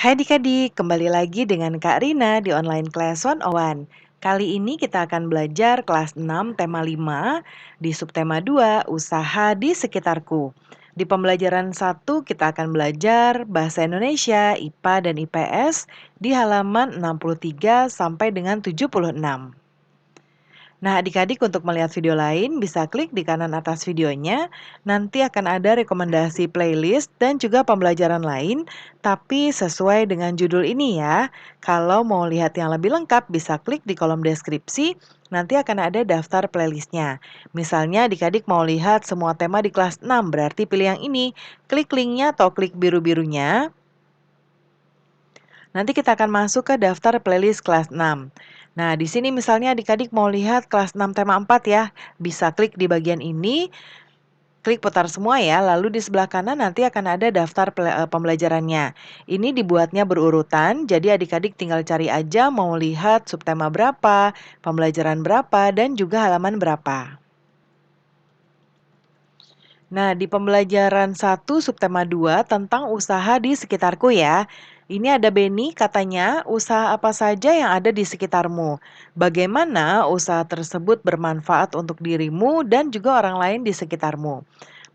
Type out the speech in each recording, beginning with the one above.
Hai adik-adik, kembali lagi dengan Kak Rina di online class 101. Kali ini kita akan belajar kelas 6 tema 5 di subtema 2 usaha di sekitarku. Di pembelajaran 1 kita akan belajar bahasa Indonesia, IPA dan IPS di halaman 63 sampai dengan 76. Nah, adik-adik untuk melihat video lain bisa klik di kanan atas videonya. Nanti akan ada rekomendasi playlist dan juga pembelajaran lain, tapi sesuai dengan judul ini ya. Kalau mau lihat yang lebih lengkap bisa klik di kolom deskripsi, nanti akan ada daftar playlistnya. Misalnya adik-adik mau lihat semua tema di kelas 6, berarti pilih yang ini. Klik linknya atau klik biru-birunya. Nanti kita akan masuk ke daftar playlist kelas 6. Nah, di sini misalnya adik-adik mau lihat kelas 6 tema 4 ya. Bisa klik di bagian ini, klik putar semua ya, lalu di sebelah kanan nanti akan ada daftar pembelajarannya. Ini dibuatnya berurutan, jadi adik-adik tinggal cari aja mau lihat subtema berapa, pembelajaran berapa, dan juga halaman berapa. Nah, di pembelajaran 1 subtema 2 tentang usaha di sekitarku ya. Ini ada Beni katanya, usaha apa saja yang ada di sekitarmu? Bagaimana usaha tersebut bermanfaat untuk dirimu dan juga orang lain di sekitarmu?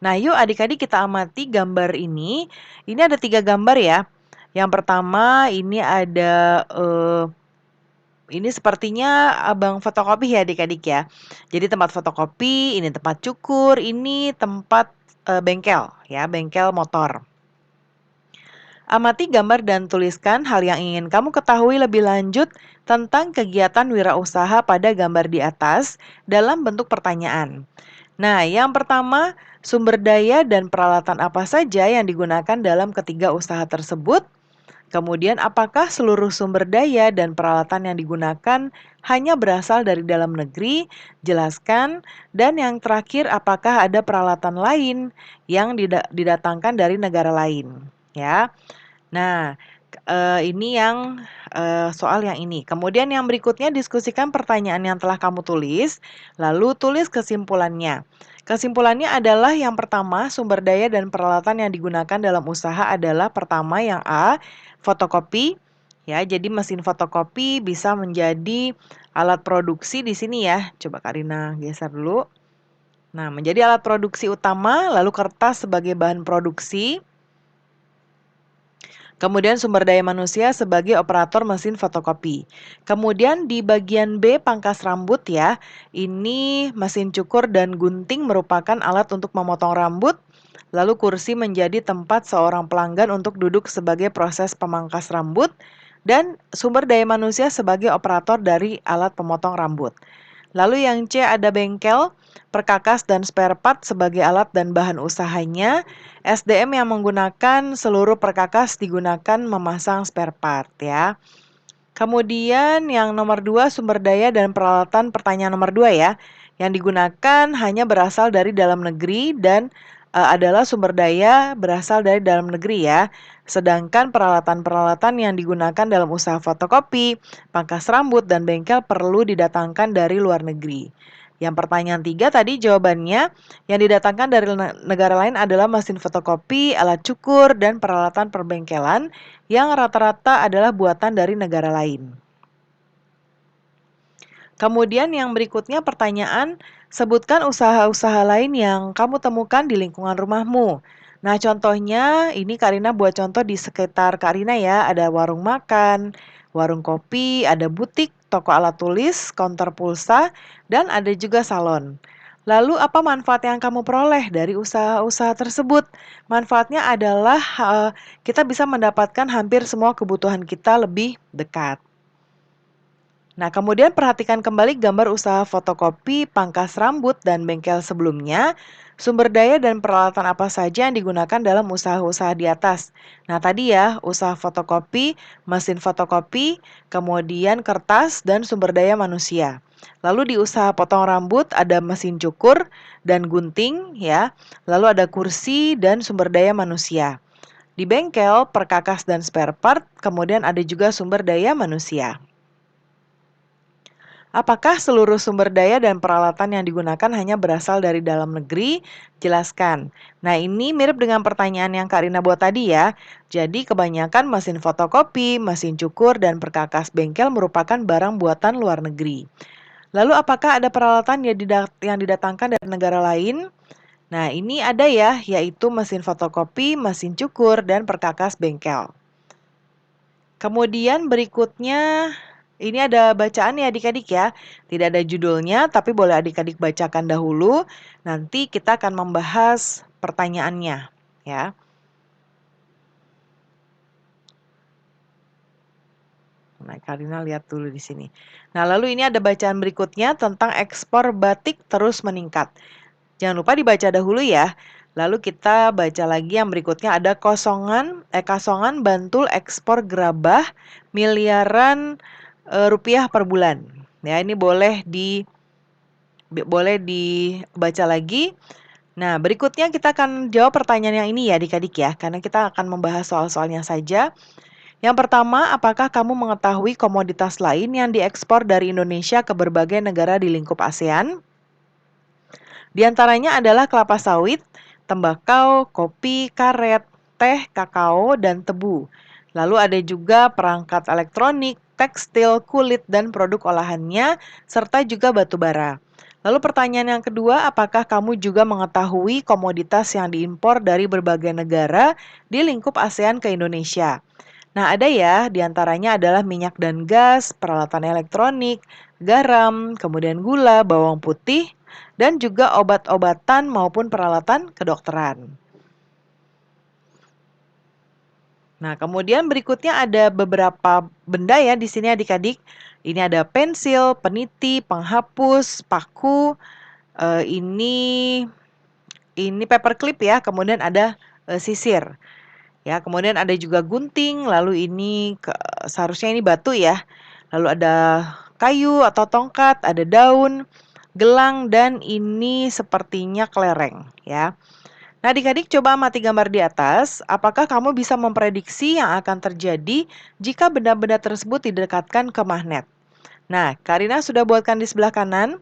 Nah, yuk adik-adik kita amati gambar ini. Ini ada 3 gambar ya. Yang pertama ini ada ini sepertinya abang fotokopi ya adik-adik ya. Jadi tempat fotokopi, ini tempat cukur, ini tempat bengkel ya, bengkel motor. Amati gambar dan tuliskan hal yang ingin kamu ketahui lebih lanjut tentang kegiatan wirausaha pada gambar di atas dalam bentuk pertanyaan. Nah, yang pertama, sumber daya dan peralatan apa saja yang digunakan dalam ketiga usaha tersebut? Kemudian, apakah seluruh sumber daya dan peralatan yang digunakan hanya berasal dari dalam negeri? Jelaskan. Dan yang terakhir, apakah ada peralatan lain yang didatangkan dari negara lain? Ya. Nah, ini yang soal yang ini. Kemudian yang berikutnya diskusikan pertanyaan yang telah kamu tulis, lalu tulis kesimpulannya. Kesimpulannya adalah yang pertama, sumber daya dan peralatan yang digunakan dalam usaha adalah pertama yang A, fotokopi. Ya, jadi mesin fotokopi bisa menjadi alat produksi di sini ya. Coba Karina geser dulu. Nah, menjadi alat produksi utama, lalu kertas sebagai bahan produksi. Kemudian sumber daya manusia sebagai operator mesin fotokopi. Kemudian di bagian B pangkas rambut ya, ini mesin cukur dan gunting merupakan alat untuk memotong rambut. Lalu kursi menjadi tempat seorang pelanggan untuk duduk sebagai proses pemangkas rambut. Dan sumber daya manusia sebagai operator dari alat pemotong rambut. Lalu yang C ada bengkel, perkakas dan spare part sebagai alat dan bahan usahanya. SDM yang menggunakan seluruh perkakas digunakan memasang spare part ya. Kemudian yang nomor 2 sumber daya dan peralatan pertanyaan nomor 2 ya. Yang digunakan hanya berasal dari dalam negeri dan adalah sumber daya berasal dari dalam negeri ya. Sedangkan peralatan-peralatan yang digunakan dalam usaha fotokopi, pangkas rambut, dan bengkel perlu didatangkan dari luar negeri. Yang pertanyaan 3 tadi jawabannya yang didatangkan dari negara lain adalah mesin fotokopi, alat cukur, dan peralatan perbengkelan yang rata-rata adalah buatan dari negara lain. Kemudian yang berikutnya pertanyaan, sebutkan usaha-usaha lain yang kamu temukan di lingkungan rumahmu. Nah, contohnya ini Karina buat contoh di sekitar Karina ya, ada warung makan, warung kopi, ada butik, toko alat tulis, konter pulsa, dan ada juga salon. Lalu apa manfaat yang kamu peroleh dari usaha-usaha tersebut? Manfaatnya adalah kita bisa mendapatkan hampir semua kebutuhan kita lebih dekat. Nah, kemudian perhatikan kembali gambar usaha fotokopi, pangkas rambut, dan bengkel sebelumnya. Sumber daya dan peralatan apa saja yang digunakan dalam usaha-usaha di atas. Nah, tadi ya, usaha fotokopi, mesin fotokopi, kemudian kertas, dan sumber daya manusia. Lalu di usaha potong rambut ada mesin cukur dan gunting ya. Lalu ada kursi dan sumber daya manusia. Di bengkel, perkakas dan spare part, kemudian ada juga sumber daya manusia. Apakah seluruh sumber daya dan peralatan yang digunakan hanya berasal dari dalam negeri? Jelaskan. Nah, ini mirip dengan pertanyaan yang Kak Rina buat tadi ya. Jadi, kebanyakan mesin fotokopi, mesin cukur, dan perkakas bengkel merupakan barang buatan luar negeri. Lalu, apakah ada peralatan yang didatangkan dari negara lain? Nah, ini ada ya, yaitu mesin fotokopi, mesin cukur, dan perkakas bengkel. Kemudian berikutnya, ini ada bacaan ya adik-adik ya. Tidak ada judulnya, tapi boleh adik-adik bacakan dahulu. Nanti kita akan membahas pertanyaannya ya. Nah, Karina lihat dulu di sini. Nah, lalu ini ada bacaan berikutnya tentang ekspor batik terus meningkat. Jangan lupa dibaca dahulu ya. Lalu kita baca lagi yang berikutnya ada Kasongan Bantul ekspor gerabah miliaran rupiah per bulan. Ya, ini boleh dibaca lagi. Nah, berikutnya kita akan jawab pertanyaan yang ini ya adik-adik ya, karena kita akan membahas soal-soalnya saja. Yang pertama, apakah kamu mengetahui komoditas lain yang diekspor dari Indonesia ke berbagai negara di lingkup ASEAN? Di antaranya adalah kelapa sawit, tembakau, kopi, karet, teh, kakao, dan tebu. Lalu ada juga perangkat elektronik, tekstil, kulit, dan produk olahannya, serta juga batu bara. Lalu pertanyaan yang kedua, apakah kamu juga mengetahui komoditas yang diimpor dari berbagai negara di lingkup ASEAN ke Indonesia? Nah, ada ya, diantaranya adalah minyak dan gas, peralatan elektronik, garam, kemudian gula, bawang putih, dan juga obat-obatan maupun peralatan kedokteran. Nah, kemudian berikutnya ada beberapa benda ya di sini adik-adik. Ini ada pensil, peniti, penghapus, paku, ini paperclip ya, kemudian ada sisir. Ya, kemudian ada juga gunting, lalu seharusnya ini batu ya. Lalu ada kayu atau tongkat, ada daun, gelang, dan ini sepertinya kelereng ya. Nah, adik-adik coba amati gambar di atas. Apakah kamu bisa memprediksi yang akan terjadi jika benda-benda tersebut didekatkan ke magnet? Nah, Karina sudah buatkan di sebelah kanan.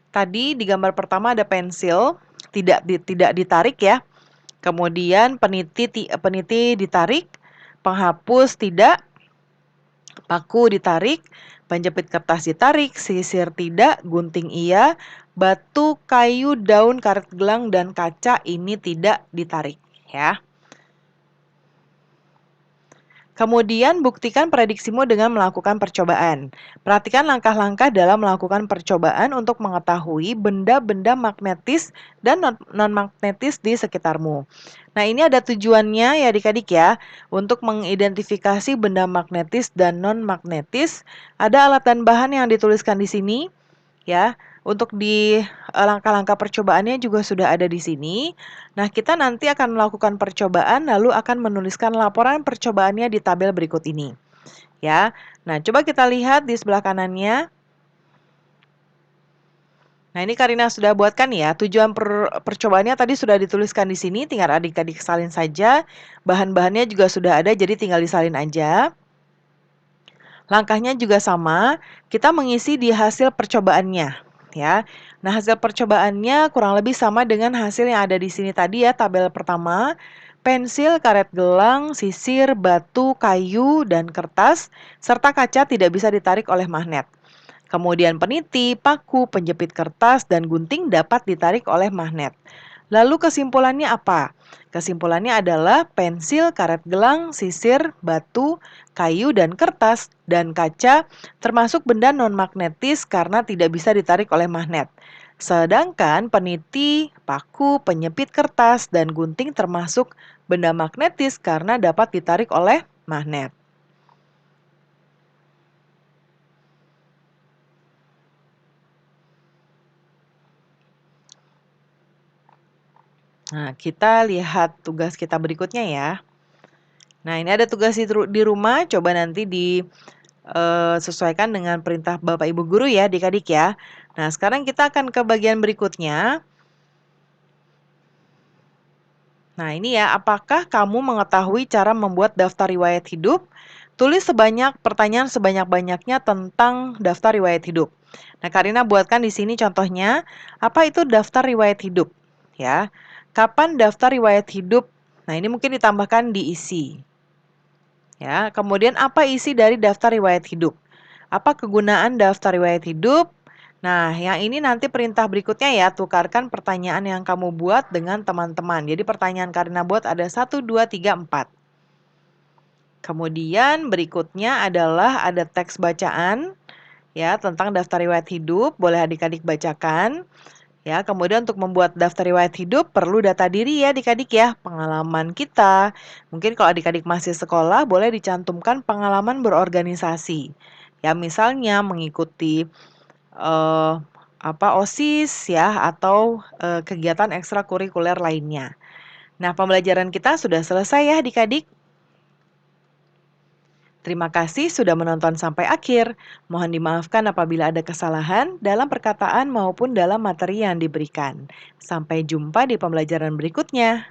Tadi di gambar pertama ada pensil, tidak ditarik ya. Kemudian peniti ditarik, penghapus tidak, paku ditarik, penjepit kertas ditarik, sisir tidak, gunting iya, batu, kayu, daun, karet gelang, dan kaca ini tidak ditarik ya. Kemudian buktikan prediksimu dengan melakukan percobaan. Perhatikan langkah-langkah dalam melakukan percobaan untuk mengetahui benda-benda magnetis dan non-magnetis di sekitarmu. Nah, ini ada tujuannya ya adik-adik ya, untuk mengidentifikasi benda magnetis dan non-magnetis. Ada alat dan bahan yang dituliskan di sini ya. Untuk langkah-langkah percobaannya juga sudah ada di sini. Nah, kita nanti akan melakukan percobaan lalu akan menuliskan laporan percobaannya di tabel berikut ini. Ya. Nah, coba kita lihat di sebelah kanannya. Nah, ini Karina sudah buatkan ya. Tujuan percobaannya tadi sudah dituliskan di sini, tinggal adik-adik salin saja. Bahan-bahannya juga sudah ada, jadi tinggal disalin aja. Langkahnya juga sama, kita mengisi di hasil percobaannya ya. Nah, hasil percobaannya kurang lebih sama dengan hasil yang ada di sini tadi ya, tabel pertama. Pensil, karet gelang, sisir, batu, kayu, dan kertas, serta kaca tidak bisa ditarik oleh magnet. Kemudian peniti, paku, penjepit kertas, dan gunting dapat ditarik oleh magnet. Lalu kesimpulannya apa? Kesimpulannya adalah pensil, karet gelang, sisir, batu, kayu, dan kertas, dan kaca termasuk benda non-magnetis karena tidak bisa ditarik oleh magnet. Sedangkan peniti, paku, penyepit kertas, dan gunting termasuk benda magnetis karena dapat ditarik oleh magnet. Nah, kita lihat tugas kita berikutnya ya. Nah, ini ada tugas di rumah, coba nanti disesuaikan dengan perintah Bapak Ibu Guru ya, adik-adik ya. Nah, sekarang kita akan ke bagian berikutnya. Nah, ini ya, apakah kamu mengetahui cara membuat daftar riwayat hidup? Tulis pertanyaan sebanyak-banyaknya tentang daftar riwayat hidup. Nah, Karina buatkan di sini contohnya, apa itu daftar riwayat hidup? Ya. Kapan daftar riwayat hidup? Nah, ini mungkin ditambahkan diisi. Ya, kemudian apa isi dari daftar riwayat hidup? Apa kegunaan daftar riwayat hidup? Nah, yang ini nanti perintah berikutnya ya, tukarkan pertanyaan yang kamu buat dengan teman-teman. Jadi pertanyaan Karina buat ada 1, 2, 3, 4. Kemudian berikutnya adalah ada teks bacaan ya tentang daftar riwayat hidup, boleh adik-adik bacakan. Ya, kemudian untuk membuat daftar riwayat hidup perlu data diri ya adik-adik ya, pengalaman kita. Mungkin kalau adik-adik masih sekolah boleh dicantumkan pengalaman berorganisasi. Ya, misalnya mengikuti eh, OSIS ya atau kegiatan ekstrakurikuler lainnya. Nah, pembelajaran kita sudah selesai ya adik-adik. Terima kasih sudah menonton sampai akhir. Mohon dimaafkan apabila ada kesalahan dalam perkataan maupun dalam materi yang diberikan. Sampai jumpa di pembelajaran berikutnya.